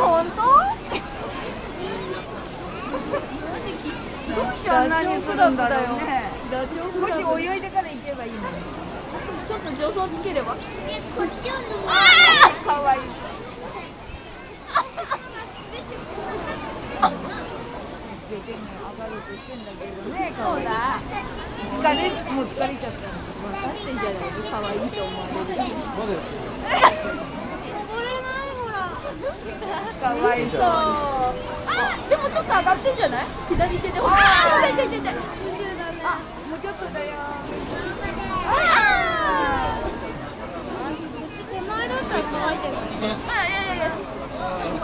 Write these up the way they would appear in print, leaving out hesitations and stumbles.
本当？どうしてあんなにするんだろうね。もし泳いでから行けばいいのに。ちょっと助走つければ。こっちを抜く。かわいい。上がろうとしてんだけどね。そうだ。もう疲れちゃったの。分かってんじゃないの。かわいいと思われる。登れないほら。かわいそう。でもちょっと上がってんじゃない？左手でほら。痛い。もうちょっとだよ。手前だったら乾いてる。いや。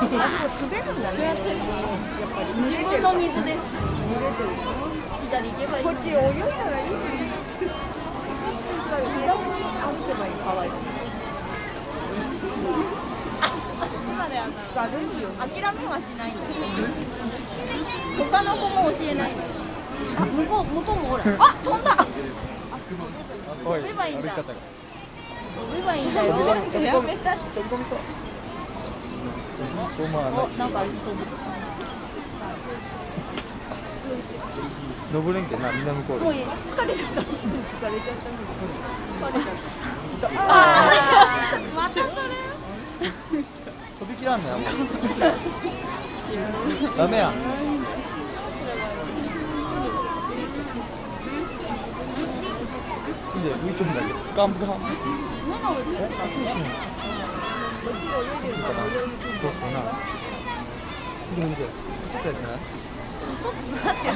滑るんだね。やっぱり自分の水で濡れてる。左行けばいい。こっち泳いだらいい。左に歩けばいい。かわいい。今でやったら諦めはしないんだよ。他の子も教えない。向こうもほら。飛んだ。飛べばいいんだ。飛べばいいんだよ。やめたし。なんかありそう。登れんけんな、みんな向こうで。もういい。疲れちゃった。またそれ？飛び切らんねん、もう。ダメやん。いいで、浮いとんだけど。ガンプハン。そうっすな。見て。外やってない？外ってやつ。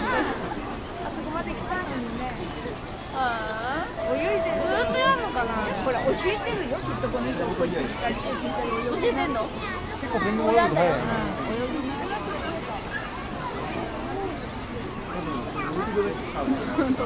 あそこまで来たのにね。泳いでる。ずっとやるのかな。ほら教えてるよ。きっとこの人もこっちに光って教えてんの？結構全然泳ぐの早いな。泳ぐね。本当？